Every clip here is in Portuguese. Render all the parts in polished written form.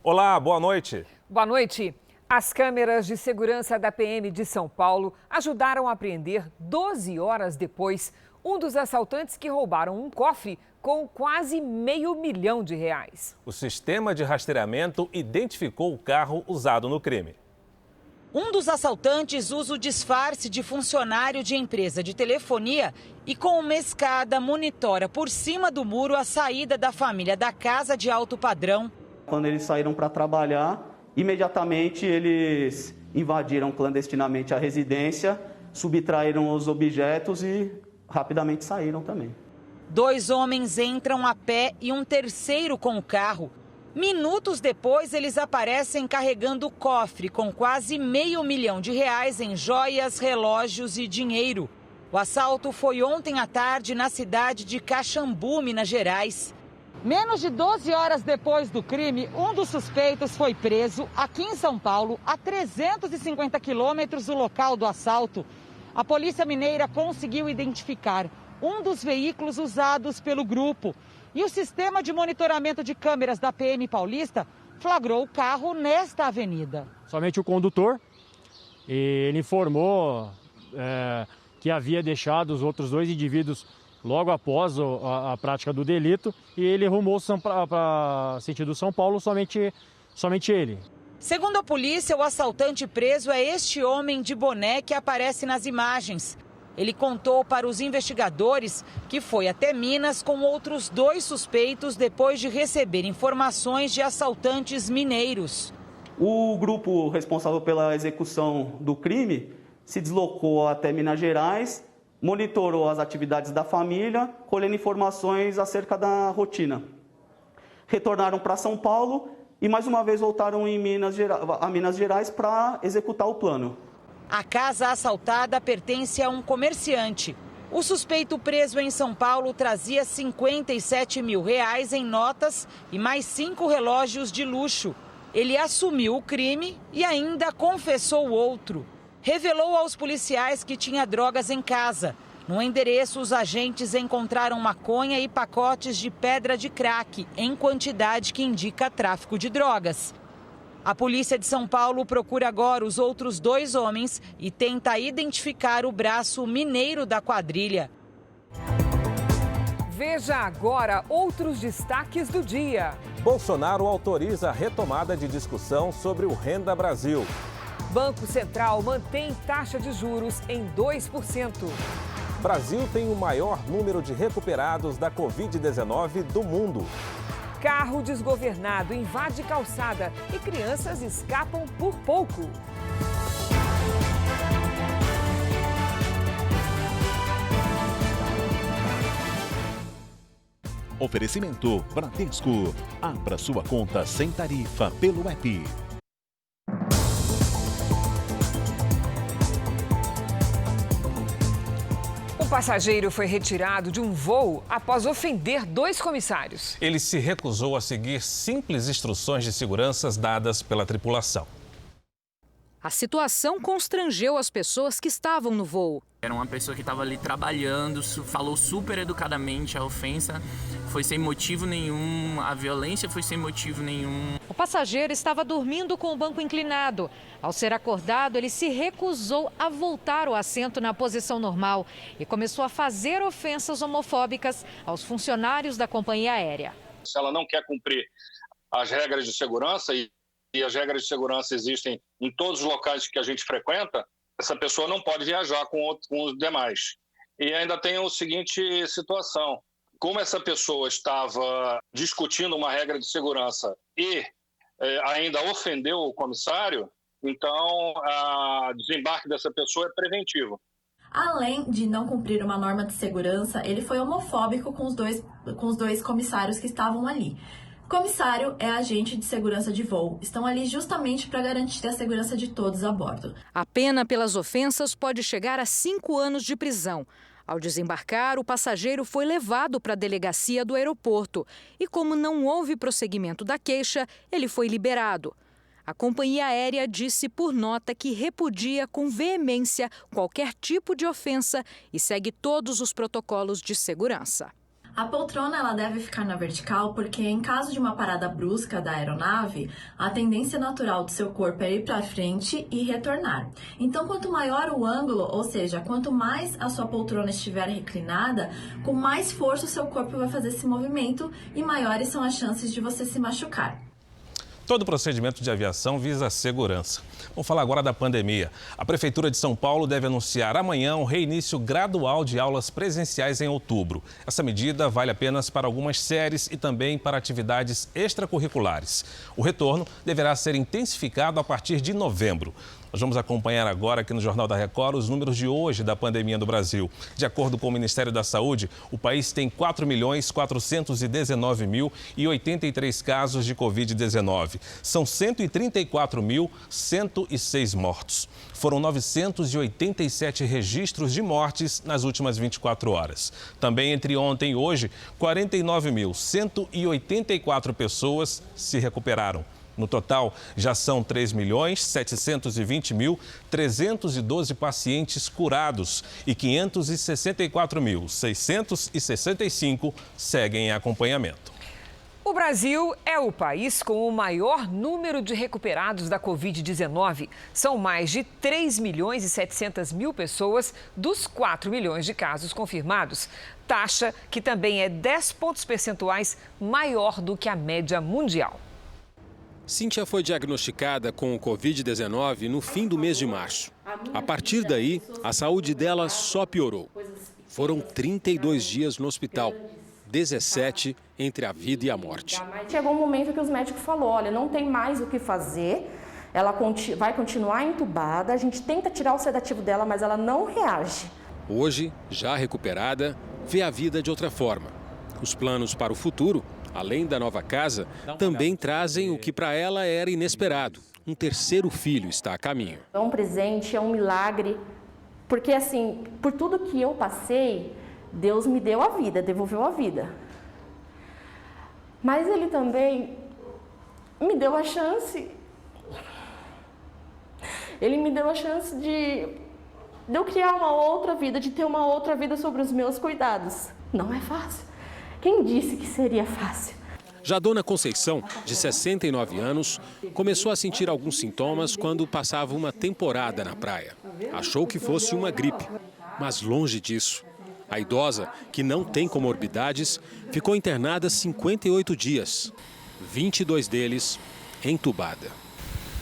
Olá, boa noite. Boa noite. As câmeras de segurança da PM de São Paulo ajudaram a apreender 12 horas depois um dos assaltantes que roubaram um cofre com quase R$500 mil. O sistema de rastreamento identificou o carro usado no crime. Um dos assaltantes usa o disfarce de funcionário de empresa de telefonia e com uma escada monitora por cima do muro a saída da família da casa de alto padrão. Quando eles saíram para trabalhar, imediatamente eles invadiram clandestinamente a residência, subtraíram os objetos e rapidamente saíram também. 2 homens entram a pé e um terceiro com o carro. Minutos depois, eles aparecem carregando o cofre com quase R$500 mil em joias, relógios e dinheiro. O assalto foi ontem à tarde na cidade de Caxambu, Minas Gerais. Menos de 12 horas depois do crime, um dos suspeitos foi preso aqui em São Paulo, a 350 quilômetros do local do assalto. A Polícia Mineira conseguiu identificar um dos veículos usados pelo grupo. E o sistema de monitoramento de câmeras da PM Paulista flagrou o carro nesta avenida. Somente o condutor, e ele informou que havia deixado os outros 2 indivíduos logo após a prática do delito e ele rumou para sentido São Paulo, somente ele. Segundo a polícia, o assaltante preso é este homem de boné que aparece nas imagens. Ele contou para os investigadores que foi até Minas com outros 2 suspeitos depois de receber informações de assaltantes mineiros. O grupo responsável pela execução do crime se deslocou até Minas Gerais, monitorou as atividades da família, colhendo informações acerca da rotina. Retornaram para São Paulo e mais uma vez voltaram a Minas Gerais para executar o plano. A casa assaltada pertence a um comerciante. O suspeito preso em São Paulo trazia R$57 mil em notas e mais 5 relógios de luxo. Ele assumiu o crime e ainda confessou outro. Revelou aos policiais que tinha drogas em casa. No endereço, os agentes encontraram maconha e pacotes de pedra de crack, em quantidade que indica tráfico de drogas. A polícia de São Paulo procura agora os outros 2 homens e tenta identificar o braço mineiro da quadrilha. Veja agora outros destaques do dia. Bolsonaro autoriza a retomada de discussão sobre o Renda Brasil. Banco Central mantém taxa de juros em 2%. Brasil tem o maior número de recuperados da Covid-19 do mundo. Carro desgovernado invade calçada e crianças escapam por pouco. Oferecimento Bradesco. Abra sua conta sem tarifa pelo app. Um passageiro foi retirado de um voo após ofender 2 comissários. Ele se recusou a seguir simples instruções de segurança dadas pela tripulação. A situação constrangeu as pessoas que estavam no voo. Era uma pessoa que estava ali trabalhando, falou super educadamente, a ofensa foi sem motivo nenhum, a violência foi sem motivo nenhum. O passageiro estava dormindo com o banco inclinado. Ao ser acordado, ele se recusou a voltar o assento na posição normal e começou a fazer ofensas homofóbicas aos funcionários da companhia aérea. Se ela não quer cumprir as regras de segurança, e as regras de segurança existem em todos os locais que a gente frequenta, essa pessoa não pode viajar com os demais. E ainda tem a seguinte situação: como essa pessoa estava discutindo uma regra de segurança e ainda ofendeu o comissário, então o desembarque dessa pessoa é preventivo. Além de não cumprir uma norma de segurança, ele foi homofóbico com os dois comissários que estavam ali. Comissário é agente de segurança de voo. Estão ali justamente para garantir a segurança de todos a bordo. A pena pelas ofensas pode chegar a 5 anos de prisão. Ao desembarcar, o passageiro foi levado para a delegacia do aeroporto. E como não houve prosseguimento da queixa, ele foi liberado. A companhia aérea disse por nota que repudia com veemência qualquer tipo de ofensa e segue todos os protocolos de segurança. A poltrona ela deve ficar na vertical porque em caso de uma parada brusca da aeronave, a tendência natural do seu corpo é ir para frente e retornar. Então, quanto maior o ângulo, ou seja, quanto mais a sua poltrona estiver reclinada, com mais força o seu corpo vai fazer esse movimento e maiores são as chances de você se machucar. Todo procedimento de aviação visa a segurança. Vamos falar agora da pandemia. A Prefeitura de São Paulo deve anunciar amanhã um reinício gradual de aulas presenciais em outubro. Essa medida vale apenas para algumas séries e também para atividades extracurriculares. O retorno deverá ser intensificado a partir de novembro. Nós vamos acompanhar agora aqui no Jornal da Record os números de hoje da pandemia no Brasil. De acordo com o Ministério da Saúde, o país tem 4.419.083 casos de Covid-19. São 134.106 mortos. Foram 987 registros de mortes nas últimas 24 horas. Também entre ontem e hoje, 49.184 pessoas se recuperaram. No total, já são 3.720.312 pacientes curados e 564.665 seguem em acompanhamento. O Brasil é o país com o maior número de recuperados da Covid-19. São mais de 3.700.000 pessoas dos 4 milhões de casos confirmados. Taxa que também é 10 pontos percentuais maior do que a média mundial. Cíntia foi diagnosticada com o Covid-19 no fim do mês de março. A partir daí, a saúde dela só piorou. Foram 32 dias no hospital, 17 entre a vida e a morte. Chegou um momento que os médicos falaram, olha, não tem mais o que fazer, ela vai continuar entubada, a gente tenta tirar o sedativo dela, mas ela não reage. Hoje, já recuperada, vê a vida de outra forma. Os planos para o futuro, além da nova casa, também trazem o que para ela era inesperado. Um terceiro filho está a caminho. É um presente, é um milagre, porque assim, por tudo que eu passei, Deus me deu a vida, devolveu a vida. Mas Ele também me deu a chance. Ele me deu a chance de eu criar uma outra vida, de ter uma outra vida sobre os meus cuidados. Não é fácil. Quem disse que seria fácil? Já Dona Conceição, de 69 anos, começou a sentir alguns sintomas quando passava uma temporada na praia. Achou que fosse uma gripe, mas longe disso. A idosa, que não tem comorbidades, ficou internada 58 dias, 22 deles entubada.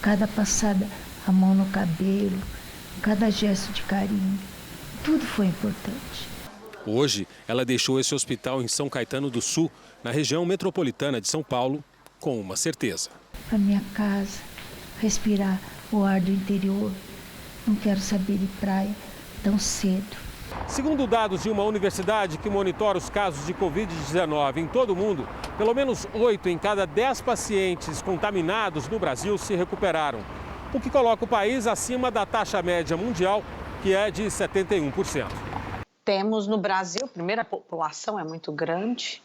Cada passada, a mão no cabelo, cada gesto de carinho, tudo foi importante. Hoje, ela deixou esse hospital em São Caetano do Sul, na região metropolitana de São Paulo, com uma certeza. Para minha casa, respirar o ar do interior. Não quero saber de praia tão cedo. Segundo dados de uma universidade que monitora os casos de Covid-19 em todo o mundo, pelo menos 8 em cada 10 pacientes contaminados no Brasil se recuperaram, o que coloca o país acima da taxa média mundial, que é de 71%. Temos no Brasil, primeiro, a população é muito grande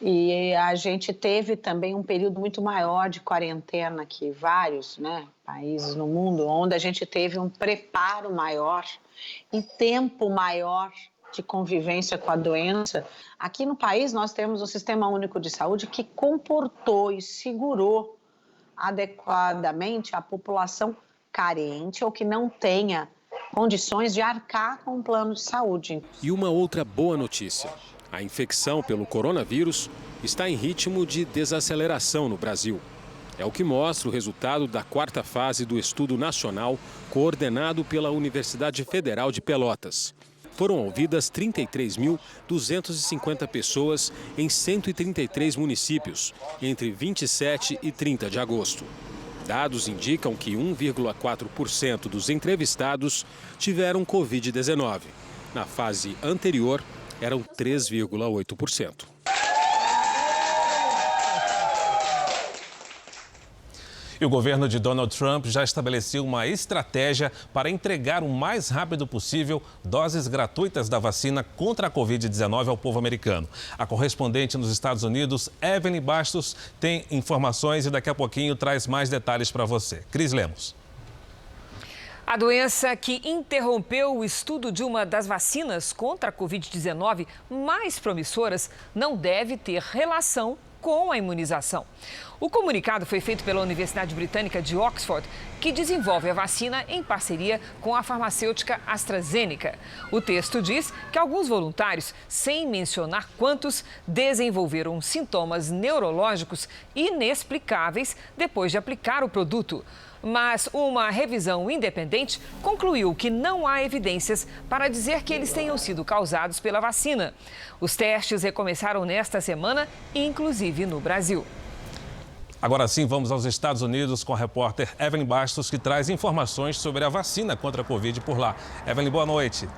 e a gente teve também um período muito maior de quarentena que vários países no mundo, onde a gente teve um preparo maior e tempo maior de convivência com a doença. Aqui no país nós temos o Sistema Único de Saúde que comportou e segurou adequadamente a população carente ou que não tenha condições de arcar com um plano de saúde. E uma outra boa notícia: a infecção pelo coronavírus está em ritmo de desaceleração no Brasil. É o que mostra o resultado da 4ª fase do estudo nacional coordenado pela Universidade Federal de Pelotas. Foram ouvidas 33.250 pessoas em 133 municípios, entre 27 e 30 de agosto. Dados indicam que 1,4% dos entrevistados tiveram Covid-19. Na fase anterior, eram 3,8%. E o governo de Donald Trump já estabeleceu uma estratégia para entregar o mais rápido possível doses gratuitas da vacina contra a Covid-19 ao povo americano. A correspondente nos Estados Unidos, Evelyn Bastos, tem informações e daqui a pouquinho traz mais detalhes para você. Cris Lemos. A doença que interrompeu o estudo de uma das vacinas contra a Covid-19 mais promissoras não deve ter relação com a imunização. O comunicado foi feito pela Universidade Britânica de Oxford, que desenvolve a vacina em parceria com a farmacêutica AstraZeneca. O texto diz que alguns voluntários, sem mencionar quantos, desenvolveram sintomas neurológicos inexplicáveis depois de aplicar o produto. Mas uma revisão independente concluiu que não há evidências para dizer que eles tenham sido causados pela vacina. Os testes recomeçaram nesta semana, inclusive no Brasil. Agora sim, vamos aos Estados Unidos com a repórter Evelyn Bastos, que traz informações sobre a vacina contra a Covid por lá. Evelyn, boa noite.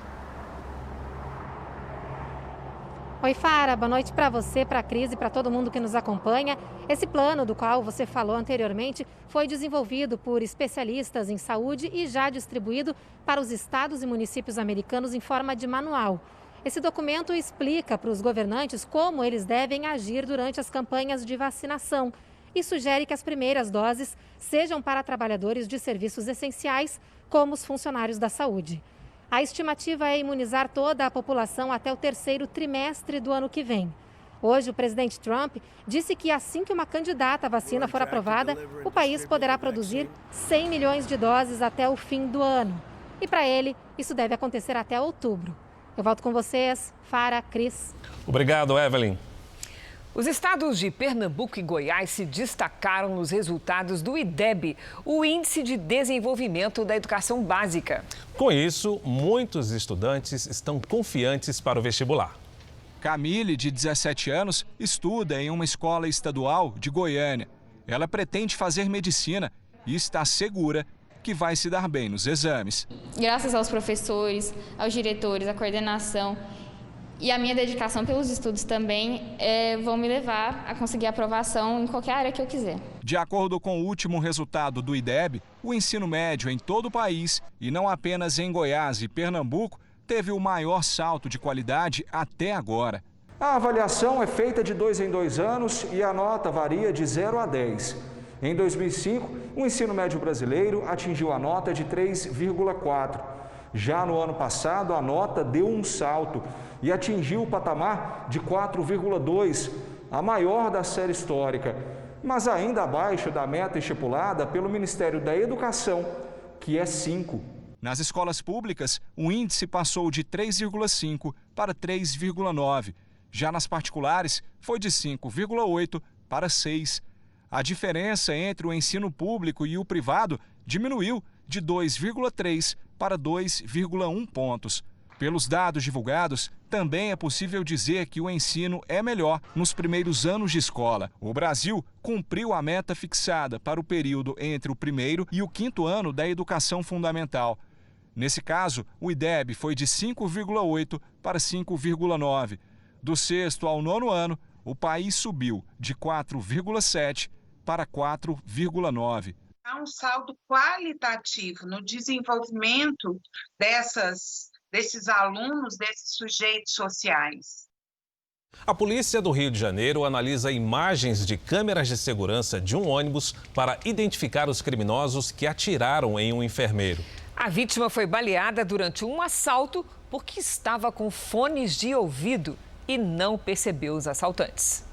Oi, Fara, boa noite para você, para a Cris e para todo mundo que nos acompanha. Esse plano do qual você falou anteriormente foi desenvolvido por especialistas em saúde e já distribuído para os estados e municípios americanos em forma de manual. Esse documento explica para os governantes como eles devem agir durante as campanhas de vacinação e sugere que as primeiras doses sejam para trabalhadores de serviços essenciais, como os funcionários da saúde. A estimativa é imunizar toda a população até o terceiro trimestre do ano que vem. Hoje, o presidente Trump disse que assim que uma candidata à vacina for aprovada, o país poderá produzir 100 milhões de doses até o fim do ano. E para ele, isso deve acontecer até outubro. Eu volto com vocês, Fara, Cris. Obrigado, Evelyn. Os estados de Pernambuco e Goiás se destacaram nos resultados do IDEB, o Índice de Desenvolvimento da Educação Básica. Com isso, muitos estudantes estão confiantes para o vestibular. Camille, de 17 anos, estuda em uma escola estadual de Goiânia. Ela pretende fazer medicina e está segura que vai se dar bem nos exames. Graças aos professores, aos diretores, à coordenação e a minha dedicação pelos estudos também vão me levar a conseguir aprovação em qualquer área que eu quiser. De acordo com o último resultado do IDEB, o ensino médio em todo o país, e não apenas em Goiás e Pernambuco, teve o maior salto de qualidade até agora. A avaliação é feita de 2 em 2 anos e a nota varia de 0 a 10. Em 2005, o ensino médio brasileiro atingiu a nota de 3,4. Já no ano passado, a nota deu um salto e atingiu o patamar de 4,2, a maior da série histórica, mas ainda abaixo da meta estipulada pelo Ministério da Educação, que é 5. Nas escolas públicas, o índice passou de 3,5 para 3,9. Já nas particulares, foi de 5,8 para 6. A diferença entre o ensino público e o privado diminuiu de 2,3 para 2,1 pontos. Pelos dados divulgados, também é possível dizer que o ensino é melhor nos primeiros anos de escola. O Brasil cumpriu a meta fixada para o período entre o primeiro e o quinto ano da educação fundamental. Nesse caso, o IDEB foi de 5,8 para 5,9. Do sexto ao nono ano, o país subiu de 4,7 para 4,9. Há um saldo qualitativo no desenvolvimento desses alunos, desses sujeitos sociais. A polícia do Rio de Janeiro analisa imagens de câmeras de segurança de um ônibus para identificar os criminosos que atiraram em um enfermeiro. A vítima foi baleada durante um assalto porque estava com fones de ouvido e não percebeu os assaltantes.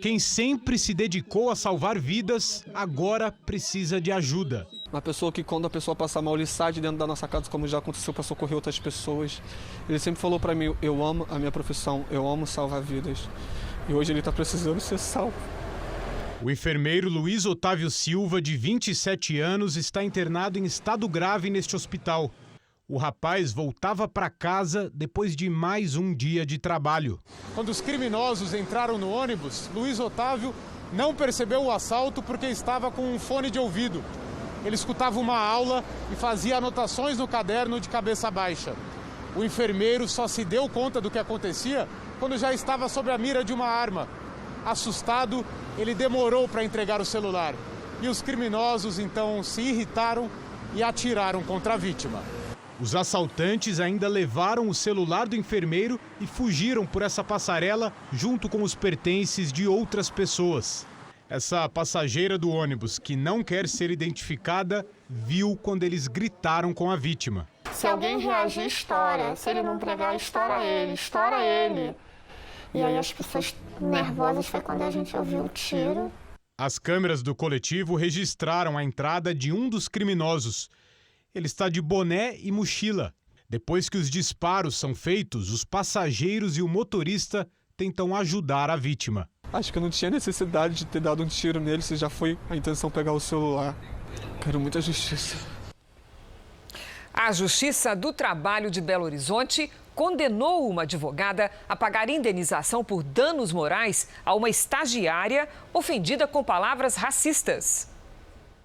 Quem sempre se dedicou a salvar vidas, agora precisa de ajuda. Uma pessoa que, quando a pessoa passa mal, ele sai de dentro da nossa casa, como já aconteceu para socorrer outras pessoas. Ele sempre falou para mim, eu amo a minha profissão, eu amo salvar vidas. E hoje ele está precisando ser salvo. O enfermeiro Luiz Otávio Silva, de 27 anos, está internado em estado grave neste hospital. O rapaz voltava para casa depois de mais um dia de trabalho. Quando os criminosos entraram no ônibus, Luiz Otávio não percebeu o assalto porque estava com um fone de ouvido. Ele escutava uma aula e fazia anotações no caderno de cabeça baixa. O enfermeiro só se deu conta do que acontecia quando já estava sob a mira de uma arma. Assustado, ele demorou para entregar o celular. E os criminosos então se irritaram e atiraram contra a vítima. Os assaltantes ainda levaram o celular do enfermeiro e fugiram por essa passarela junto com os pertences de outras pessoas. Essa passageira do ônibus, que não quer ser identificada, viu quando eles gritaram com a vítima. Se alguém reagir, estoura. Se ele não pregar, estoura ele. E aí as pessoas nervosas foi quando a gente ouviu o tiro. As câmeras do coletivo registraram a entrada de um dos criminosos. Ele está de boné e mochila. Depois que os disparos são feitos, os passageiros e o motorista tentam ajudar a vítima. Acho que eu não tinha necessidade de ter dado um tiro nele, se já foi a intenção pegar o celular. Quero muita justiça. A Justiça do Trabalho de Belo Horizonte condenou uma advogada a pagar indenização por danos morais a uma estagiária ofendida com palavras racistas.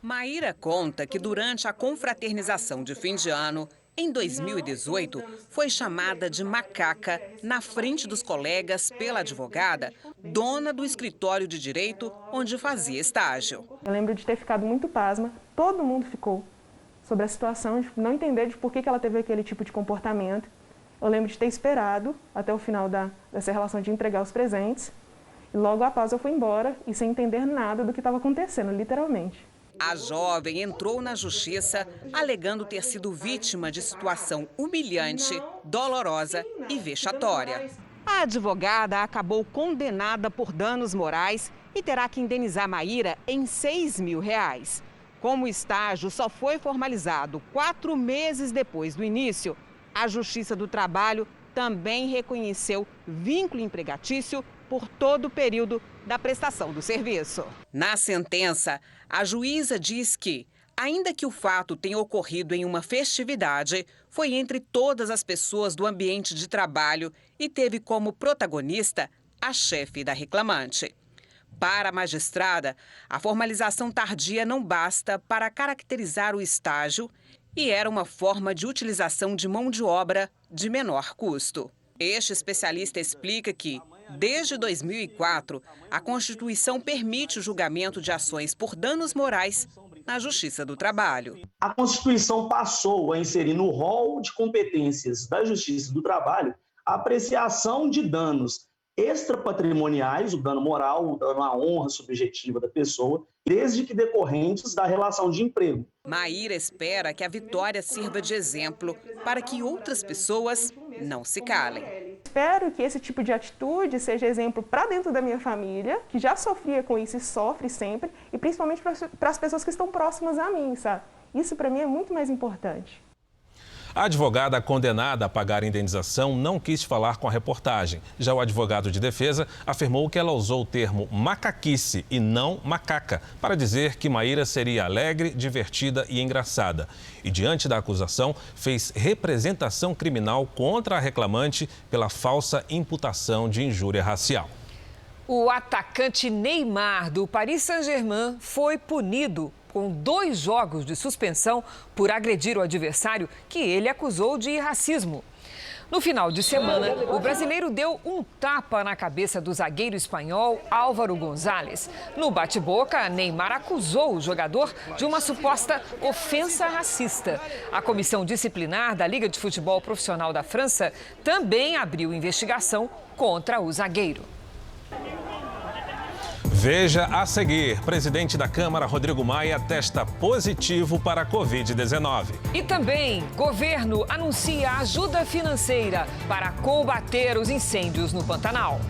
Maíra conta que durante a confraternização de fim de ano, em 2018, foi chamada de macaca na frente dos colegas pela advogada, dona do escritório de direito onde fazia estágio. Eu lembro de ter ficado muito pasma, todo mundo ficou, sobre a situação, de não entender de por que ela teve aquele tipo de comportamento. Eu lembro de ter esperado até o final dessa relação de entregar os presentes. E logo após eu fui embora e sem entender nada do que estava acontecendo, literalmente. A jovem entrou na justiça alegando ter sido vítima de situação humilhante, dolorosa e vexatória. A advogada acabou condenada por danos morais e terá que indenizar Maíra em R$6 mil. Como o estágio só foi formalizado 4 meses depois do início, a Justiça do Trabalho também reconheceu vínculo empregatício por todo o período da prestação do serviço. Na sentença, a juíza diz que, ainda que o fato tenha ocorrido em uma festividade, foi entre todas as pessoas do ambiente de trabalho e teve como protagonista a chefe da reclamante. Para a magistrada, a formalização tardia não basta para caracterizar o estágio e era uma forma de utilização de mão de obra de menor custo. Este especialista explica que, desde 2004, a Constituição permite o julgamento de ações por danos morais na Justiça do Trabalho. A Constituição passou a inserir no rol de competências da Justiça do Trabalho a apreciação de danos extrapatrimoniais, o dano moral, o dano à honra subjetiva da pessoa, desde que decorrentes da relação de emprego. Maíra espera que a vitória sirva de exemplo para que outras pessoas não se calem. Espero que esse tipo de atitude seja exemplo para dentro da minha família, que já sofria com isso e sofre sempre, e principalmente para as pessoas que estão próximas a mim, sabe? Isso para mim é muito mais importante. A advogada condenada a pagar a indenização não quis falar com a reportagem. Já o advogado de defesa afirmou que ela usou o termo macaquice e não macaca para dizer que Maíra seria alegre, divertida e engraçada. E, diante da acusação, fez representação criminal contra a reclamante pela falsa imputação de injúria racial. O atacante Neymar, do Paris Saint-Germain, foi punido com 2 jogos de suspensão por agredir o adversário que ele acusou de racismo. No final de semana, o brasileiro deu um tapa na cabeça do zagueiro espanhol Álvaro González. No bate-boca, Neymar acusou o jogador de uma suposta ofensa racista. A comissão disciplinar da Liga de Futebol Profissional da França também abriu investigação contra o zagueiro. Veja a seguir, presidente da Câmara, Rodrigo Maia, testa positivo para a Covid-19. E também, governo anuncia ajuda financeira para combater os incêndios no Pantanal.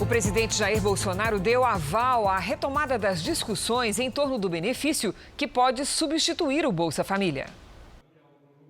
O presidente Jair Bolsonaro deu aval à retomada das discussões em torno do benefício que pode substituir o Bolsa Família.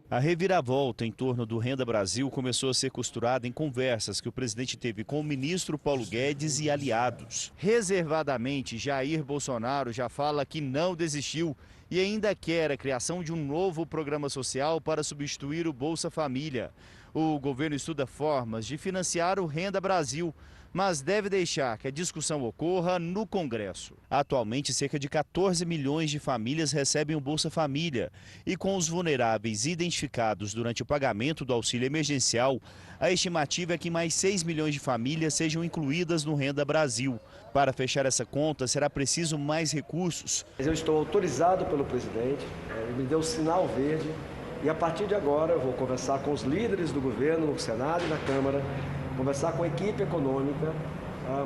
A reviravolta em torno do Renda Brasil começou a ser costurada em conversas que o presidente teve com o ministro Paulo Guedes e aliados. Reservadamente, Jair Bolsonaro já fala que não desistiu e ainda quer a criação de um novo programa social para substituir o Bolsa Família. O governo estuda formas de financiar o Renda Brasil, mas deve deixar que a discussão ocorra no Congresso. Atualmente, cerca de 14 milhões de famílias recebem o Bolsa Família e com os vulneráveis identificados durante o pagamento do auxílio emergencial, a estimativa é que mais 6 milhões de famílias sejam incluídas no Renda Brasil. Para fechar essa conta, será preciso mais recursos. Eu estou autorizado pelo presidente, ele me deu o sinal verde e a partir de agora eu vou conversar com os líderes do governo, no Senado e na Câmara, conversar com a equipe econômica,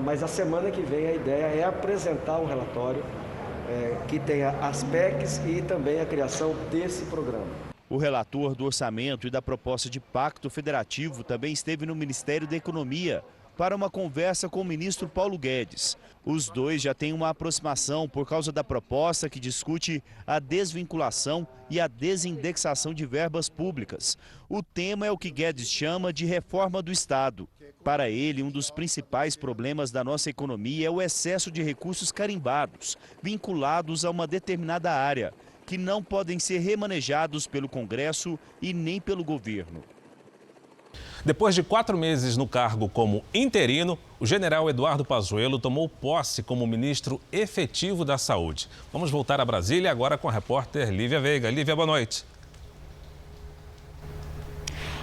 mas a semana que vem a ideia é apresentar um relatório que tenha as PECs e também a criação desse programa. O relator do orçamento e da proposta de pacto federativo também esteve no Ministério da Economia para uma conversa com o ministro Paulo Guedes. Os dois já têm uma aproximação por causa da proposta que discute a desvinculação e a desindexação de verbas públicas. O tema é o que Guedes chama de reforma do Estado. Para ele, um dos principais problemas da nossa economia é o excesso de recursos carimbados, vinculados a uma determinada área, que não podem ser remanejados pelo Congresso e nem pelo governo. Depois de 4 meses no cargo como interino, o general Eduardo Pazuello tomou posse como ministro efetivo da Saúde. Vamos voltar a Brasília agora com a repórter Lívia Veiga. Lívia, boa noite.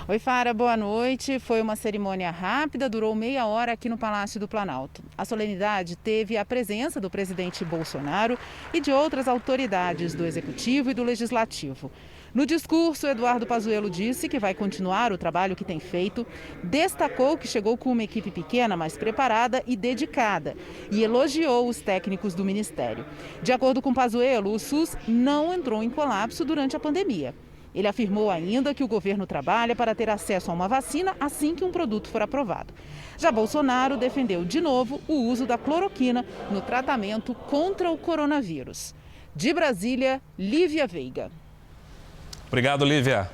Oi, Fara, boa noite. Foi uma cerimônia rápida, durou meia hora aqui no Palácio do Planalto. A solenidade teve a presença do presidente Bolsonaro e de outras autoridades do Executivo e do Legislativo. No discurso, Eduardo Pazuello disse que vai continuar o trabalho que tem feito, destacou que chegou com uma equipe pequena, mas preparada e dedicada, e elogiou os técnicos do Ministério. De acordo com Pazuello, o SUS não entrou em colapso durante a pandemia. Ele afirmou ainda que o governo trabalha para ter acesso a uma vacina assim que um produto for aprovado. Já Bolsonaro defendeu de novo o uso da cloroquina no tratamento contra o coronavírus. De Brasília, Lívia Veiga. Obrigado, Lívia.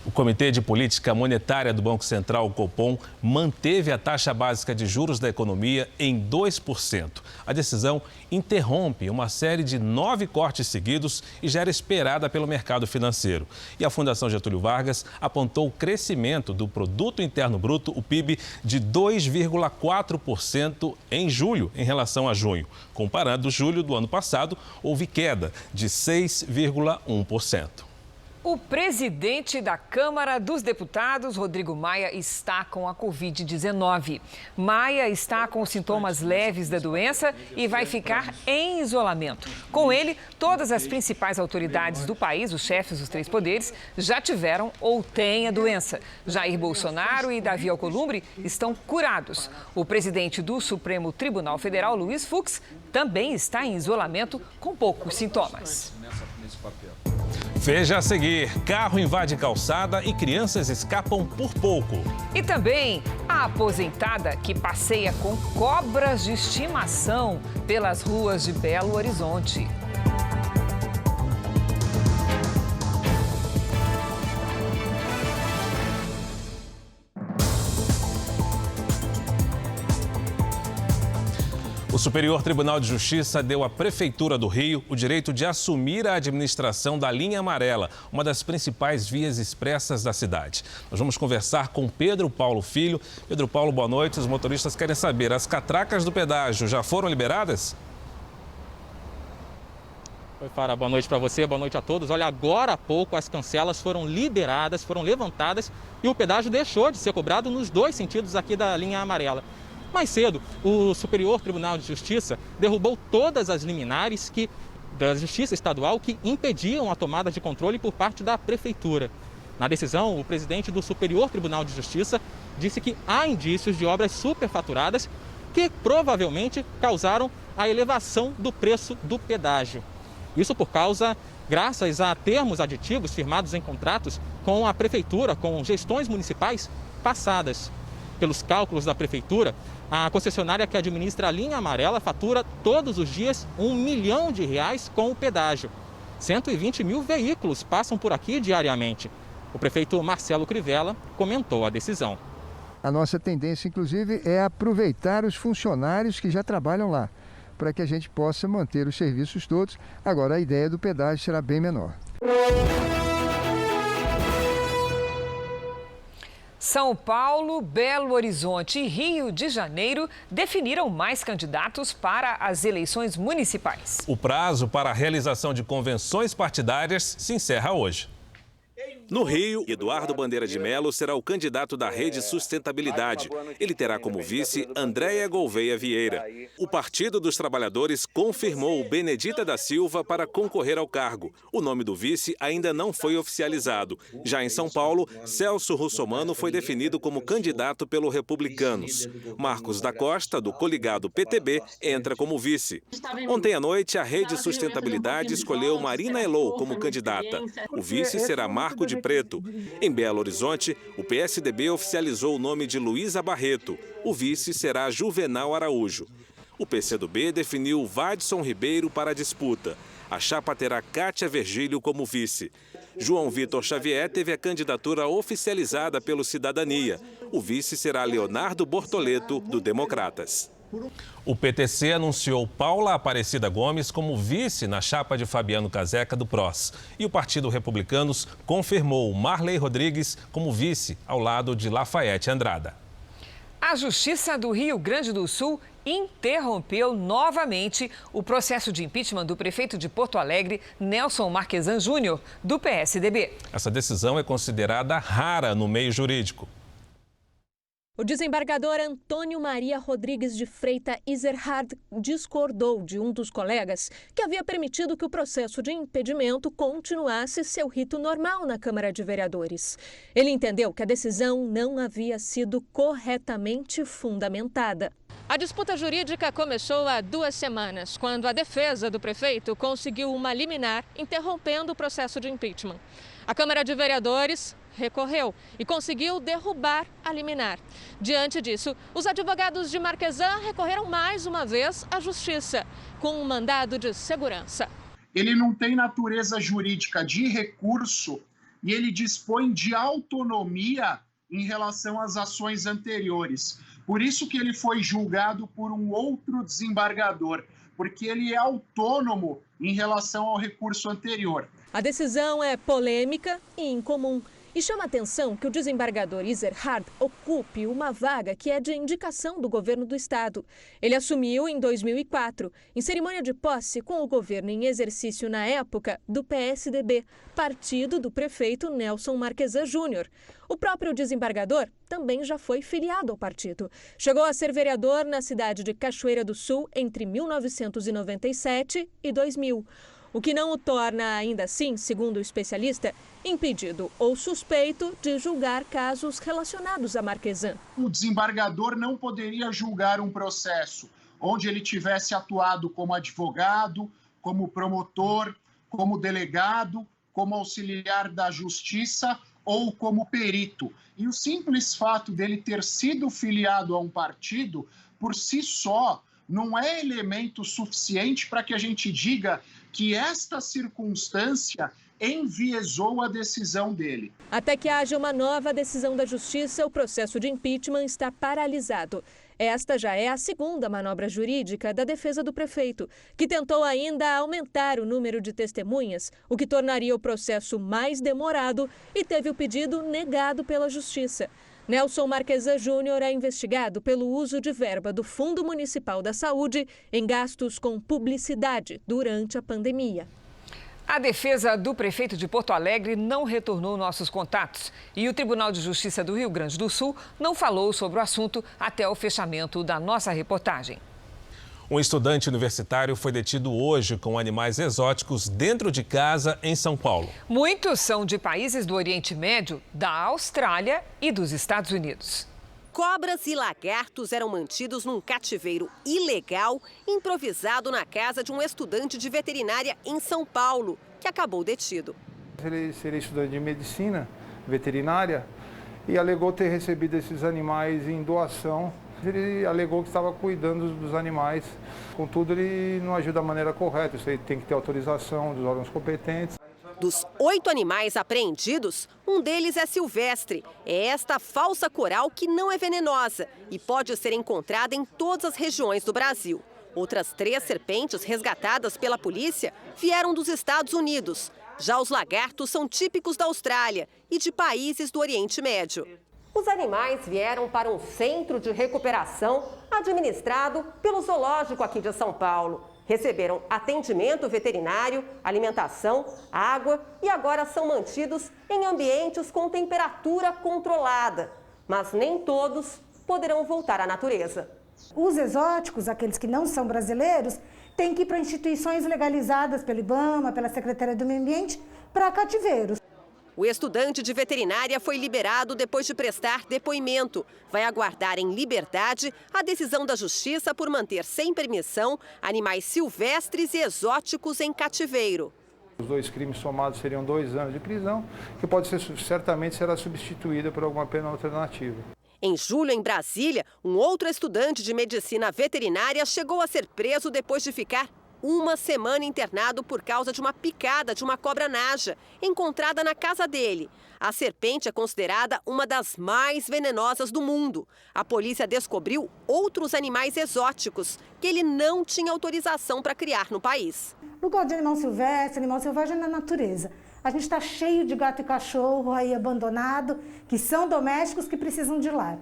O Comitê de Política Monetária do Banco Central, o Copom, manteve a taxa básica de juros da economia em 2%. A decisão interrompe uma série de 9 cortes seguidos e já era esperada pelo mercado financeiro. E a Fundação Getúlio Vargas apontou o crescimento do Produto Interno Bruto, o PIB, de 2,4% em julho em relação a junho. Comparando julho do ano passado, houve queda de 6,1%. O presidente da Câmara dos Deputados, Rodrigo Maia, está com a Covid-19. Maia está com sintomas leves da doença e vai ficar em isolamento. Com ele, todas as principais autoridades do país, os chefes dos 3 poderes, já tiveram ou têm a doença. Jair Bolsonaro e Davi Alcolumbre estão curados. O presidente do Supremo Tribunal Federal, Luiz Fux, também está em isolamento com poucos sintomas. Veja a seguir, carro invade calçada e crianças escapam por pouco. E também a aposentada que passeia com cobras de estimação pelas ruas de Belo Horizonte. O Superior Tribunal de Justiça deu à Prefeitura do Rio o direito de assumir a administração da linha amarela, uma das principais vias expressas da cidade. Nós vamos conversar com Pedro Paulo Filho. Pedro Paulo, boa noite. Os motoristas querem saber, as catracas do pedágio já foram liberadas? Oi, Fara, boa noite para você, boa noite a todos. Olha, agora há pouco as cancelas foram liberadas, foram levantadas e o pedágio deixou de ser cobrado nos 2 sentidos aqui da linha amarela. Mais cedo, o Superior Tribunal de Justiça derrubou todas as liminares da Justiça Estadual que impediam a tomada de controle por parte da Prefeitura. Na decisão, o presidente do Superior Tribunal de Justiça disse que há indícios de obras superfaturadas que provavelmente causaram a elevação do preço do pedágio. Isso graças a termos aditivos firmados em contratos com a Prefeitura, com gestões municipais passadas. Pelos cálculos da Prefeitura, a concessionária que administra a linha amarela fatura todos os dias R$1 milhão com o pedágio. 120 mil veículos passam por aqui diariamente. O prefeito Marcelo Crivella comentou a decisão. A nossa tendência, inclusive, é aproveitar os funcionários que já trabalham lá, para que a gente possa manter os serviços todos. Agora, a ideia do pedágio será bem menor. São Paulo, Belo Horizonte e Rio de Janeiro definiram mais candidatos para as eleições municipais. O prazo para a realização de convenções partidárias se encerra hoje. No Rio, Eduardo Bandeira de Mello será o candidato da Rede Sustentabilidade. Ele terá como vice Andréia Gouveia Vieira. O Partido dos Trabalhadores confirmou Benedita da Silva para concorrer ao cargo. O nome do vice ainda não foi oficializado. Já em São Paulo, Celso Russomano foi definido como candidato pelo Republicanos. Marcos da Costa, do coligado PTB, entra como vice. Ontem à noite, a Rede Sustentabilidade escolheu Marina Elou como candidata. O vice será Marco de Preto. Em Belo Horizonte, o PSDB oficializou o nome de Luísa Barreto. O vice será Juvenal Araújo. O PCdoB definiu Vadson Ribeiro para a disputa. A chapa terá Cátia Virgílio como vice. João Vitor Xavier teve a candidatura oficializada pelo Cidadania. O vice será Leonardo Bortoleto, do Democratas. O PTC anunciou Paula Aparecida Gomes como vice na chapa de Fabiano Caseca do PROS. E o Partido Republicanos confirmou Marley Rodrigues como vice, ao lado de Lafayette Andrada. A Justiça do Rio Grande do Sul interrompeu novamente o processo de impeachment do prefeito de Porto Alegre, Nelson Marquesan Júnior, do PSDB. Essa decisão é considerada rara no meio jurídico. O desembargador Antônio Maria Rodrigues de Freitas Ezerhard discordou de um dos colegas que havia permitido que o processo de impedimento continuasse seu rito normal na Câmara de Vereadores. Ele entendeu que a decisão não havia sido corretamente fundamentada. A disputa jurídica começou há 2 semanas, quando a defesa do prefeito conseguiu uma liminar interrompendo o processo de impeachment. A Câmara de Vereadores recorreu e conseguiu derrubar a liminar. Diante disso, os advogados de Marquesan recorreram mais uma vez à Justiça, com um mandado de segurança. Ele não tem natureza jurídica de recurso e ele dispõe de autonomia em relação às ações anteriores. Por isso que ele foi julgado por um outro desembargador, porque ele é autônomo em relação ao recurso anterior. A decisão é polêmica e incomum. E chama a atenção que o desembargador Ezerhard ocupe uma vaga que é de indicação do governo do estado. Ele assumiu em 2004, em cerimônia de posse com o governo em exercício na época do PSDB, partido do prefeito Nelson Marquesan Júnior. O próprio desembargador também já foi filiado ao partido. Chegou a ser vereador na cidade de Cachoeira do Sul entre 1997 e 2000. O que não o torna, ainda assim, segundo o especialista, impedido ou suspeito de julgar casos relacionados a Marquesan. O desembargador não poderia julgar um processo onde ele tivesse atuado como advogado, como promotor, como delegado, como auxiliar da justiça ou como perito. E o simples fato dele ter sido filiado a um partido, por si só, não é elemento suficiente para que a gente diga que esta circunstância enviesou a decisão dele. Até que haja uma nova decisão da Justiça, o processo de impeachment está paralisado. Esta já é a segunda manobra jurídica da defesa do prefeito, que tentou ainda aumentar o número de testemunhas, o que tornaria o processo mais demorado e teve o pedido negado pela Justiça. Nelson Marquesan Júnior é investigado pelo uso de verba do Fundo Municipal da Saúde em gastos com publicidade durante a pandemia. A defesa do prefeito de Porto Alegre não retornou nossos contatos e o Tribunal de Justiça do Rio Grande do Sul não falou sobre o assunto até o fechamento da nossa reportagem. Um estudante universitário foi detido hoje com animais exóticos dentro de casa em São Paulo. Muitos são de países do Oriente Médio, da Austrália e dos Estados Unidos. Cobras e lagartos eram mantidos num cativeiro ilegal improvisado na casa de um estudante de veterinária em São Paulo, que acabou detido. Ele seria estudante de medicina veterinária e alegou ter recebido esses animais em doação. Ele alegou que estava cuidando dos animais, contudo ele não agiu da maneira correta, isso aí tem que ter autorização dos órgãos competentes. Dos 8 animais apreendidos, um deles é silvestre. É esta falsa coral que não é venenosa e pode ser encontrada em todas as regiões do Brasil. Outras 3 serpentes resgatadas pela polícia vieram dos Estados Unidos. Já os lagartos são típicos da Austrália e de países do Oriente Médio. Os animais vieram para um centro de recuperação administrado pelo zoológico aqui de São Paulo. Receberam atendimento veterinário, alimentação, água e agora são mantidos em ambientes com temperatura controlada. Mas nem todos poderão voltar à natureza. Os exóticos, aqueles que não são brasileiros, têm que ir para instituições legalizadas pelo IBAMA, pela Secretaria do Meio Ambiente, para cativeiros. O estudante de veterinária foi liberado depois de prestar depoimento. Vai aguardar em liberdade a decisão da Justiça por manter sem permissão animais silvestres e exóticos em cativeiro. Os 2 crimes somados seriam 2 anos de prisão, que certamente será substituída por alguma pena alternativa. Em julho, em Brasília, um outro estudante de medicina veterinária chegou a ser preso depois de ficar 1 semana internado por causa de uma picada de uma cobra naja, encontrada na casa dele. A serpente é considerada uma das mais venenosas do mundo. A polícia descobriu outros animais exóticos que ele não tinha autorização para criar no país. Não gosto de animal selvagem na natureza. A gente está cheio de gato e cachorro aí abandonado, que são domésticos que precisam de lar.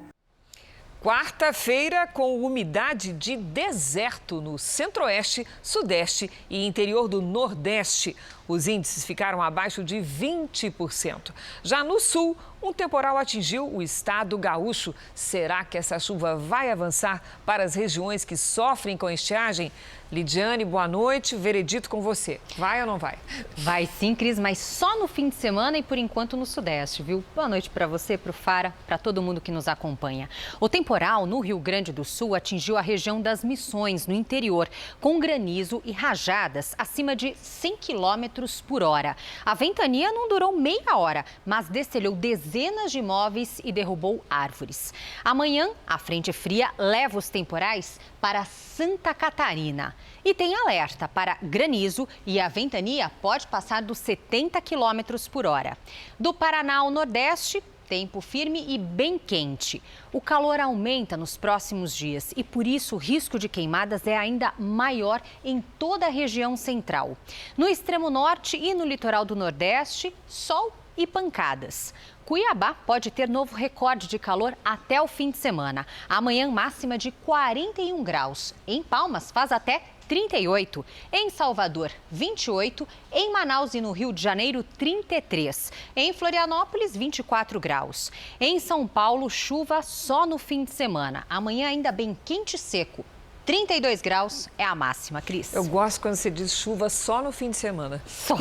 Quarta-feira com umidade de deserto no centro-oeste, sudeste e interior do nordeste. Os índices ficaram abaixo de 20%. Já no sul, um temporal atingiu o estado gaúcho. Será que essa chuva vai avançar para as regiões que sofrem com estiagem? Lidiane, boa noite. Veredito com você. Vai ou não vai? Vai sim, Cris, mas só no fim de semana e por enquanto no sudeste, viu? Boa noite para você, para o Fara, para todo mundo que nos acompanha. O temporal no Rio Grande do Sul atingiu a região das Missões, no interior, com granizo e rajadas acima de 100 km por hora. A ventania não durou meia hora, mas destelhou dezenas de imóveis e derrubou árvores. Amanhã, a frente fria leva os temporais para Santa Catarina. E tem alerta para granizo e a ventania pode passar dos 70 km por hora. Do Paraná ao Nordeste, tempo firme e bem quente. O calor aumenta nos próximos dias e, por isso, o risco de queimadas é ainda maior em toda a região central. No extremo norte e no litoral do Nordeste, sol e pancadas. Cuiabá pode ter novo recorde de calor até o fim de semana. Amanhã, máxima de 41 graus. Em Palmas, faz até 38. Em Salvador, 28. Em Manaus e no Rio de Janeiro, 33. Em Florianópolis, 24 graus. Em São Paulo, chuva só no fim de semana. Amanhã ainda bem quente e seco. 32 graus é a máxima, Cris. Eu gosto quando você diz chuva só no fim de semana. Só.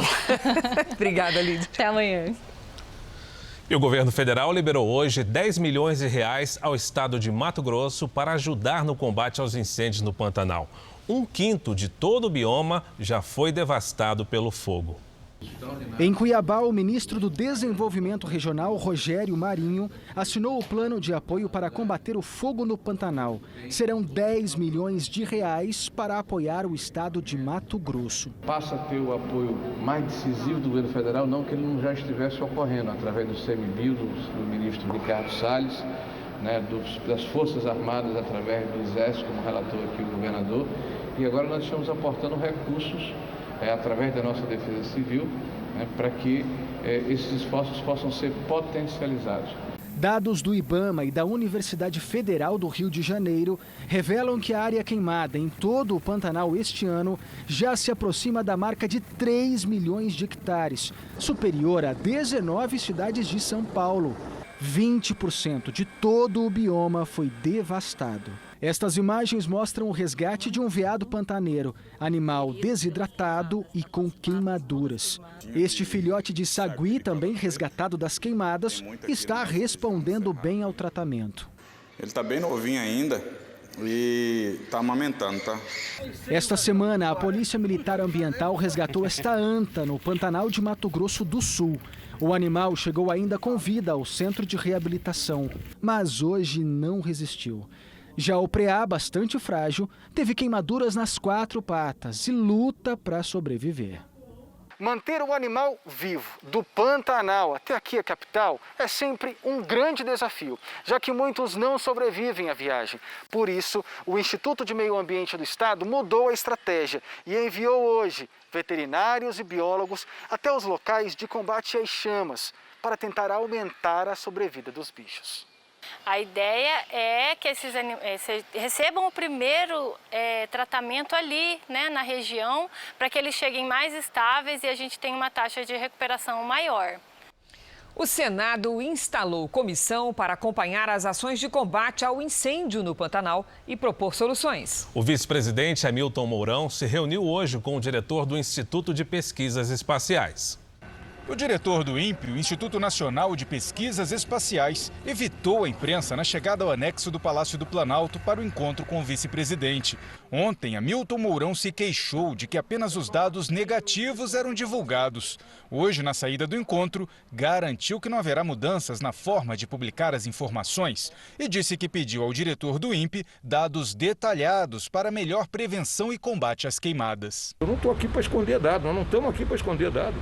Obrigada, Lídia. Até amanhã. E o governo federal liberou hoje 10 milhões de reais ao estado de Mato Grosso para ajudar no combate aos incêndios no Pantanal. 1/5 de todo o bioma já foi devastado pelo fogo. Em Cuiabá, o ministro do Desenvolvimento Regional, Rogério Marinho, assinou o plano de apoio para combater o fogo no Pantanal. Serão 10 milhões de reais para apoiar o estado de Mato Grosso. Passa a ter o apoio mais decisivo do governo federal, não que ele não já estivesse ocorrendo, através do CMBio, do ministro Ricardo Salles, das Forças Armadas, através do Exército, como relatou aqui o governador. E agora nós estamos aportando recursos através da nossa Defesa Civil, para que esses esforços possam ser potencializados. Dados do IBAMA e da Universidade Federal do Rio de Janeiro revelam que a área queimada em todo o Pantanal este ano já se aproxima da marca de 3 milhões de hectares, superior a 19 cidades de São Paulo. 20% de todo o bioma foi devastado. Estas imagens mostram o resgate de um veado pantaneiro, animal desidratado e com queimaduras. Este filhote de sagui, também resgatado das queimadas, está respondendo bem ao tratamento. Ele está bem novinho ainda e está amamentando, tá? Esta semana, a Polícia Militar Ambiental resgatou esta anta no Pantanal de Mato Grosso do Sul. O animal chegou ainda com vida ao centro de reabilitação, mas hoje não resistiu. Já o preá, bastante frágil, teve queimaduras nas 4 patas e luta para sobreviver. Manter o animal vivo, do Pantanal até aqui a capital, é sempre um grande desafio, já que muitos não sobrevivem à viagem. Por isso, o Instituto de Meio Ambiente do Estado mudou a estratégia e enviou hoje veterinários e biólogos até os locais de combate às chamas, para tentar aumentar a sobrevida dos bichos. A ideia é que esses recebam o primeiro tratamento ali, né, na região, para que eles cheguem mais estáveis e a gente tenha uma taxa de recuperação maior. O Senado instalou comissão para acompanhar as ações de combate ao incêndio no Pantanal e propor soluções. O vice-presidente Hamilton Mourão se reuniu hoje com o diretor do Instituto de Pesquisas Espaciais. O diretor do INPE, o Instituto Nacional de Pesquisas Espaciais, evitou a imprensa na chegada ao anexo do Palácio do Planalto para o encontro com o vice-presidente. Ontem, Hamilton Mourão se queixou de que apenas os dados negativos eram divulgados. Hoje, na saída do encontro, garantiu que não haverá mudanças na forma de publicar as informações e disse que pediu ao diretor do INPE dados detalhados para melhor prevenção e combate às queimadas. Eu não estou aqui para esconder dado, nós não estamos aqui para esconder dado.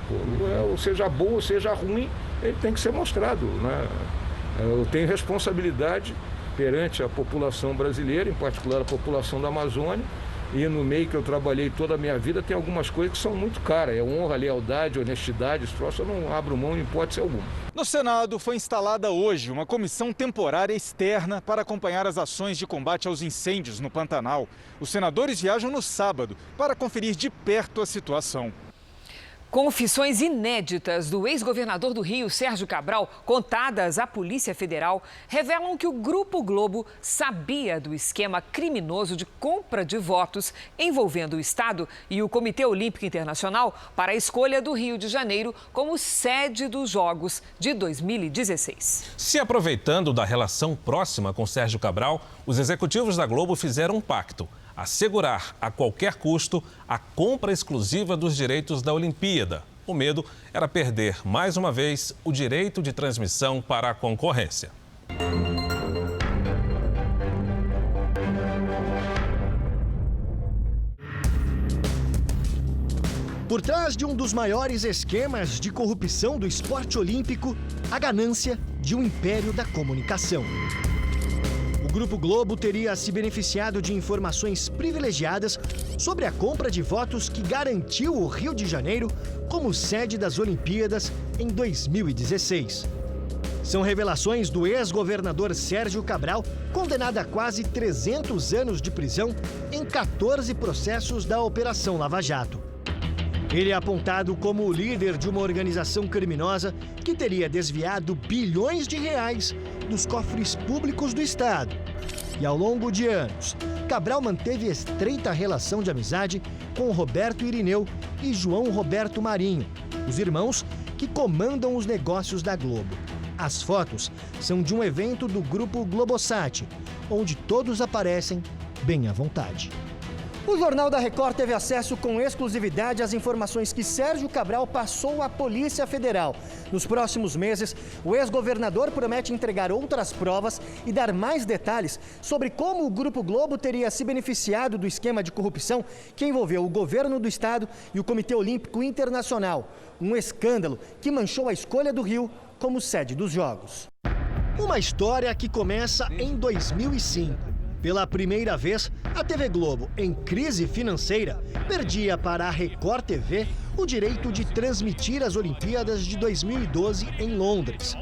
Ou seja bom ou seja ruim, ele tem que ser mostrado, né? Eu tenho responsabilidade perante a população brasileira, em particular a população da Amazônia, e no meio que eu trabalhei toda a minha vida tem algumas coisas que são muito caras. É honra, lealdade, honestidade, esse troço eu não abro mão em hipótese alguma. No Senado foi instalada hoje uma comissão temporária externa para acompanhar as ações de combate aos incêndios no Pantanal. Os senadores viajam no sábado para conferir de perto a situação. Confissões inéditas do ex-governador do Rio, Sérgio Cabral, contadas à Polícia Federal, revelam que o Grupo Globo sabia do esquema criminoso de compra de votos envolvendo o Estado e o Comitê Olímpico Internacional para a escolha do Rio de Janeiro como sede dos Jogos de 2016. Se aproveitando da relação próxima com Sérgio Cabral, os executivos da Globo fizeram um pacto: assegurar a qualquer custo a compra exclusiva dos direitos da Olimpíada. O medo era perder, mais uma vez, o direito de transmissão para a concorrência. Por trás de um dos maiores esquemas de corrupção do esporte olímpico, a ganância de um império da comunicação. O Grupo Globo teria se beneficiado de informações privilegiadas sobre a compra de votos que garantiu o Rio de Janeiro como sede das Olimpíadas em 2016. São revelações do ex-governador Sérgio Cabral, condenado a quase 300 anos de prisão em 14 processos da Operação Lava Jato. Ele é apontado como o líder de uma organização criminosa que teria desviado bilhões de reais dos cofres públicos do Estado. E ao longo de anos, Cabral manteve estreita relação de amizade com Roberto Irineu e João Roberto Marinho, os irmãos que comandam os negócios da Globo. As fotos são de um evento do grupo Globosat, onde todos aparecem bem à vontade. O Jornal da Record teve acesso com exclusividade às informações que Sérgio Cabral passou à Polícia Federal. Nos próximos meses, o ex-governador promete entregar outras provas e dar mais detalhes sobre como o Grupo Globo teria se beneficiado do esquema de corrupção que envolveu o governo do Estado e o Comitê Olímpico Internacional. Um escândalo que manchou a escolha do Rio como sede dos Jogos. Uma história que começa em 2005. Pela primeira vez, a TV Globo, em crise financeira, perdia para a Record TV o direito de transmitir as Olimpíadas de 2012 em Londres.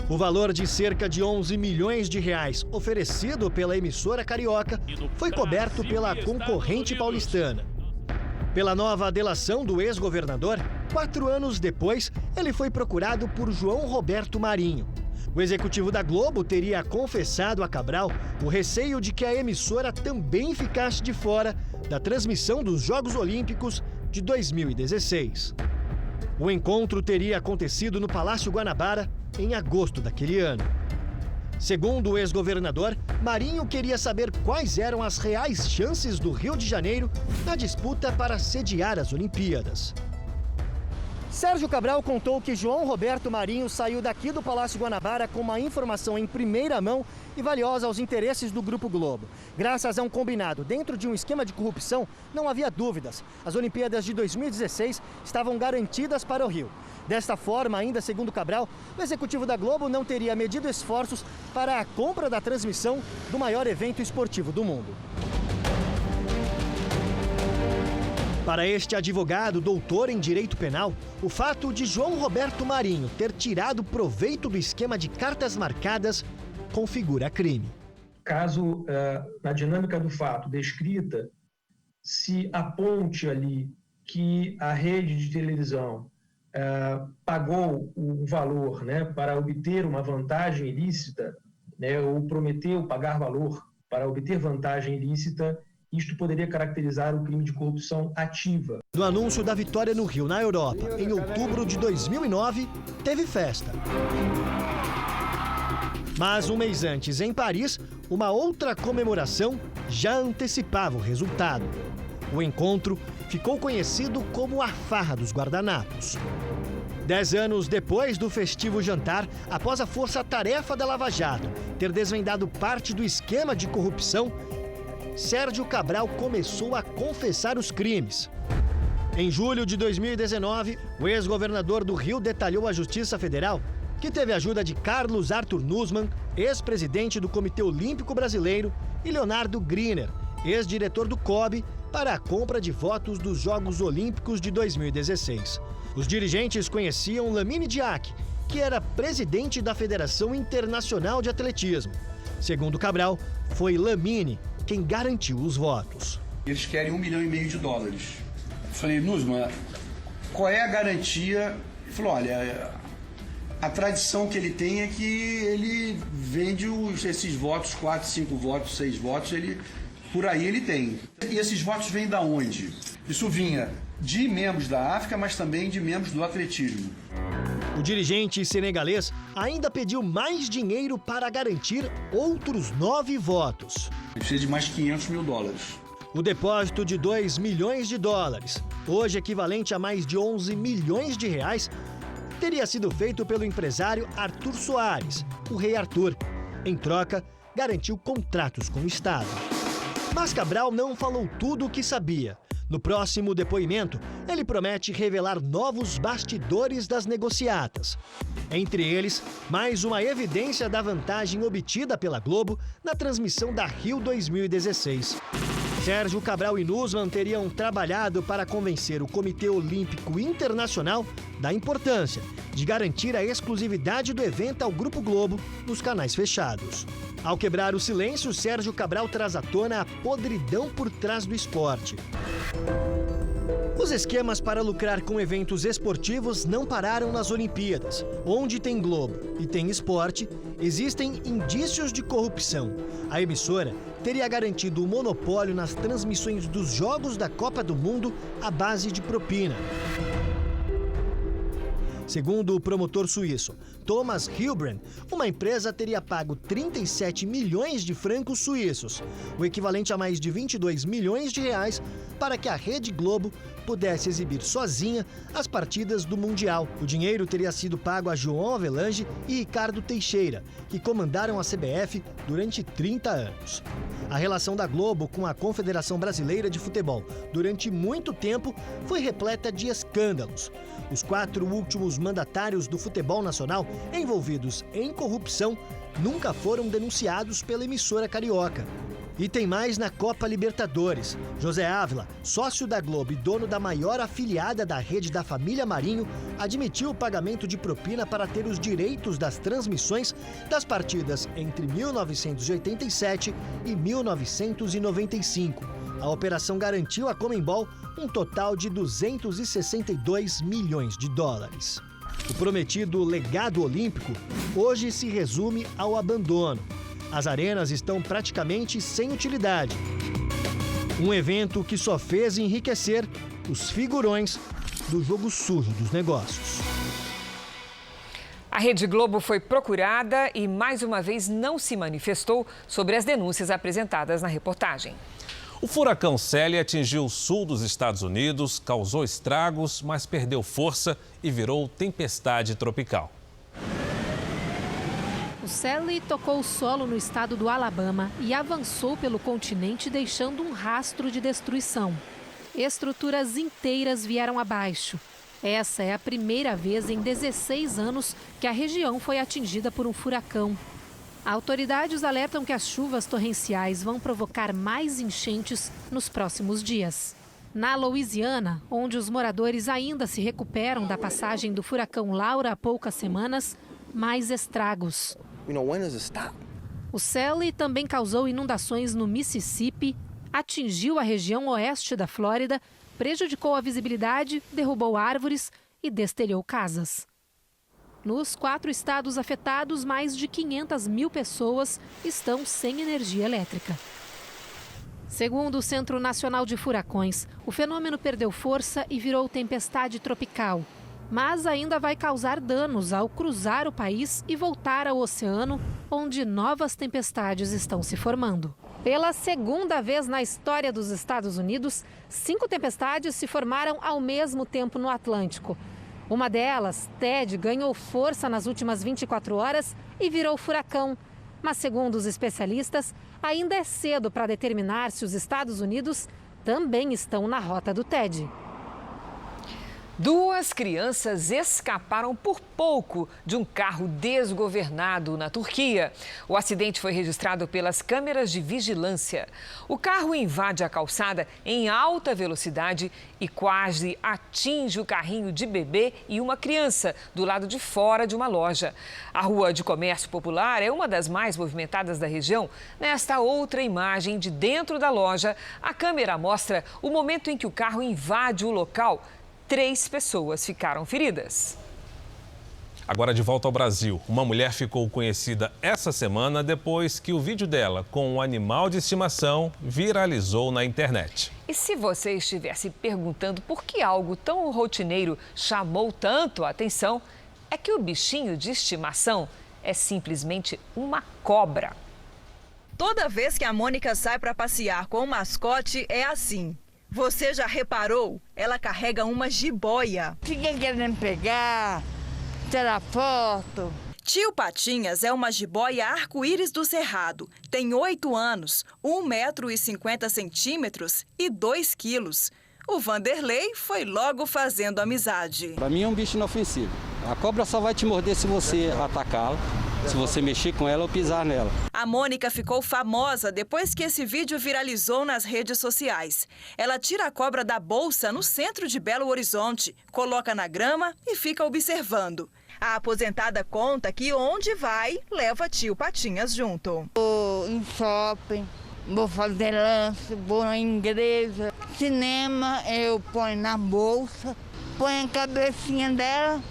O valor de cerca de 11 milhões de reais oferecido pela emissora carioca foi coberto pela concorrente paulistana. Pela nova delação do ex-governador, 4 anos depois, ele foi procurado por João Roberto Marinho. O executivo da Globo teria confessado a Cabral o receio de que a emissora também ficasse de fora da transmissão dos Jogos Olímpicos de 2016. O encontro teria acontecido no Palácio Guanabara em agosto daquele ano. Segundo o ex-governador, Marinho queria saber quais eram as reais chances do Rio de Janeiro na disputa para sediar as Olimpíadas. Sérgio Cabral contou que João Roberto Marinho saiu daqui do Palácio Guanabara com uma informação em primeira mão e valiosa aos interesses do Grupo Globo. Graças a um combinado dentro de um esquema de corrupção, não havia dúvidas. As Olimpíadas de 2016 estavam garantidas para o Rio. Desta forma, ainda segundo Cabral, o executivo da Globo não teria medido esforços para a compra da transmissão do maior evento esportivo do mundo. Para este advogado, doutor em direito penal, o fato de João Roberto Marinho ter tirado proveito do esquema de cartas marcadas configura crime. Caso, na dinâmica do fato descrita, se aponte ali que a rede de televisão pagou o valor, né, para obter uma vantagem ilícita, né, ou prometeu pagar valor para obter vantagem ilícita, isto poderia caracterizar o crime de corrupção ativa. No anúncio da vitória no Rio, na Europa, em outubro de 2009, teve festa. Mas um mês antes, em Paris, uma outra comemoração já antecipava o resultado. O encontro ficou conhecido como a Farra dos Guardanapos. 10 anos depois do festivo jantar, após a força-tarefa da Lava Jato ter desvendado parte do esquema de corrupção, Sérgio Cabral começou a confessar os crimes. Em julho de 2019, o ex-governador do Rio detalhou à Justiça Federal que teve ajuda de Carlos Arthur Nussmann, ex-presidente do Comitê Olímpico Brasileiro, e Leonardo Griner, ex-diretor do COB, para a compra de votos dos Jogos Olímpicos de 2016. Os dirigentes conheciam Lamine Diack, que era presidente da Federação Internacional de Atletismo. Segundo Cabral, foi Lamine quem garantiu os votos. Eles querem $1,5 milhão. Eu falei, Nussmann, qual é a garantia? Ele falou, olha, a tradição que ele tem é que ele vende esses votos, 4, 5 votos, 6 votos, por aí ele tem. E esses votos vêm da onde? Isso vinha de membros da África, mas também de membros do atletismo. O dirigente senegalês ainda pediu mais dinheiro para garantir outros 9 votos. Precisa de mais $500 mil. O depósito de $2 milhões, hoje equivalente a mais de R$11 milhões, teria sido feito pelo empresário Arthur Soares, o Rei Arthur. Em troca, garantiu contratos com o Estado. Mas Cabral não falou tudo o que sabia. No próximo depoimento, ele promete revelar novos bastidores das negociatas. Entre eles, mais uma evidência da vantagem obtida pela Globo na transmissão da Rio 2016. Sérgio Cabral e Nussmann teriam trabalhado para convencer o Comitê Olímpico Internacional da importância de garantir a exclusividade do evento ao Grupo Globo nos canais fechados. Ao quebrar o silêncio, Sérgio Cabral traz à tona a podridão por trás do esporte. Os esquemas para lucrar com eventos esportivos não pararam nas Olimpíadas. Onde tem Globo e tem esporte, existem indícios de corrupção. A emissora teria garantido o monopólio nas transmissões dos Jogos da Copa do Mundo à base de propina. Segundo o promotor suíço Thomas Hilbrand, uma empresa teria pago 37 milhões de francos suíços, o equivalente a mais de R$22 milhões, para que a Rede Globo pudesse exibir sozinha as partidas do Mundial. O dinheiro teria sido pago a João Avelange e Ricardo Teixeira, que comandaram a CBF durante 30 anos. A relação da Globo com a Confederação Brasileira de Futebol durante muito tempo foi repleta de escândalos. Os 4 últimos mandatários do futebol nacional envolvidos em corrupção nunca foram denunciados pela emissora carioca. E tem mais na Copa Libertadores. José Ávila, sócio da Globo e dono da maior afiliada da rede da família Marinho, admitiu o pagamento de propina para ter os direitos das transmissões das partidas entre 1987 e 1995. A operação garantiu à Conmebol um total de $262 milhões. O prometido legado olímpico hoje se resume ao abandono. As arenas estão praticamente sem utilidade. Um evento que só fez enriquecer os figurões do jogo sujo dos negócios. A Rede Globo foi procurada e, mais uma vez, não se manifestou sobre as denúncias apresentadas na reportagem. O furacão Célia atingiu o sul dos Estados Unidos, causou estragos, mas perdeu força e virou tempestade tropical. O Célia tocou o solo no estado do Alabama e avançou pelo continente, deixando um rastro de destruição. Estruturas inteiras vieram abaixo. Essa é a primeira vez em 16 anos que a região foi atingida por um furacão. Autoridades alertam que as chuvas torrenciais vão provocar mais enchentes nos próximos dias. Na Louisiana, onde os moradores ainda se recuperam da passagem do furacão Laura há poucas semanas, mais estragos. O Sally também causou inundações no Mississippi, atingiu a região oeste da Flórida, prejudicou a visibilidade, derrubou árvores e destelhou casas. Nos 4 estados afetados, mais de 500 mil pessoas estão sem energia elétrica. Segundo o Centro Nacional de Furacões, o fenômeno perdeu força e virou tempestade tropical, mas ainda vai causar danos ao cruzar o país e voltar ao oceano, onde novas tempestades estão se formando. Pela segunda vez na história dos Estados Unidos, 5 tempestades se formaram ao mesmo tempo no Atlântico. Uma delas, Ted, ganhou força nas últimas 24 horas e virou furacão. Mas, segundo os especialistas, ainda é cedo para determinar se os Estados Unidos também estão na rota do Ted. 2 crianças escaparam por pouco de um carro desgovernado na Turquia. O acidente foi registrado pelas câmeras de vigilância. O carro invade a calçada em alta velocidade e quase atinge o carrinho de bebê e uma criança do lado de fora de uma loja. A rua de comércio popular é uma das mais movimentadas da região. Nesta outra imagem de dentro da loja, a câmera mostra o momento em que o carro invade o local. 3 pessoas ficaram feridas. Agora de volta ao Brasil. Uma mulher ficou conhecida essa semana depois que o vídeo dela com um animal de estimação viralizou na internet. E se você estiver se perguntando por que algo tão rotineiro chamou tanto a atenção, é que o bichinho de estimação é simplesmente uma cobra. Toda vez que a Mônica sai para passear com o mascote, é assim. Você já reparou? Ela carrega uma jiboia. Fiquem querendo pegar, tirar foto. Tio Patinhas é uma jiboia arco-íris do Cerrado. Tem 8 anos, 1,50 m e 2 quilos. O Vanderlei foi logo fazendo amizade. Para mim é um bicho inofensivo. A cobra só vai te morder se você atacá-la, se você mexer com ela ou pisar nela. A Mônica ficou famosa depois que esse vídeo viralizou nas redes sociais. Ela tira a cobra da bolsa no centro de Belo Horizonte, coloca na grama e fica observando. A aposentada conta que onde vai, leva tio Patinhas junto. Vou em shopping, vou fazer lanche, vou na igreja. Cinema, eu ponho na bolsa, ponho a cabecinha dela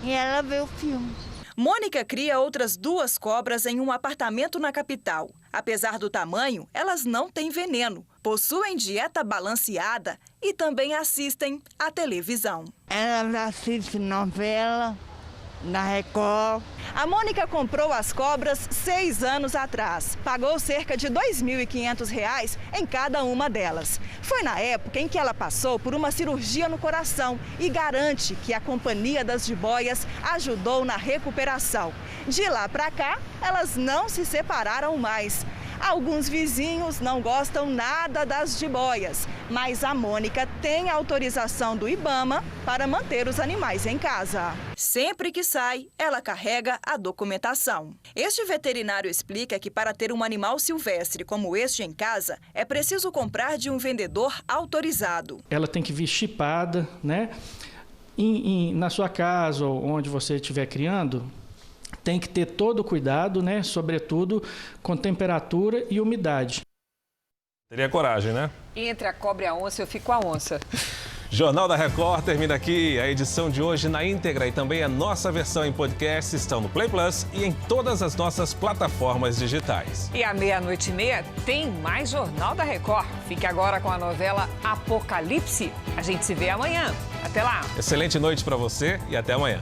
e ela vê o filme. Mônica cria outras 2 cobras em um apartamento na capital. Apesar do tamanho, elas não têm veneno, possuem dieta balanceada e também assistem à televisão. Elas assistem novela da Record. A Mônica comprou as cobras 6 anos atrás. Pagou cerca de R$ 2.500 em cada uma delas. Foi na época em que ela passou por uma cirurgia no coração e garante que a Companhia das Jiboias ajudou na recuperação. De lá para cá, elas não se separaram mais. Alguns vizinhos não gostam nada das jiboias, mas a Mônica tem autorização do IBAMA para manter os animais em casa. Sempre que sai, ela carrega a documentação. Este veterinário explica que para ter um animal silvestre como este em casa, é preciso comprar de um vendedor autorizado. Ela tem que vir chipada, né? Na sua casa ou onde você estiver criando, tem que ter todo o cuidado, né? Sobretudo com temperatura e umidade. Teria coragem, né? Entre a cobra e a onça, eu fico a onça. Jornal da Record termina aqui. A edição de hoje na íntegra e também a nossa versão em podcast estão no Play Plus e em todas as nossas plataformas digitais. E à 00:30 tem mais Jornal da Record. Fique agora com a novela Apocalipse. A gente se vê amanhã. Até lá. Excelente noite para você e até amanhã.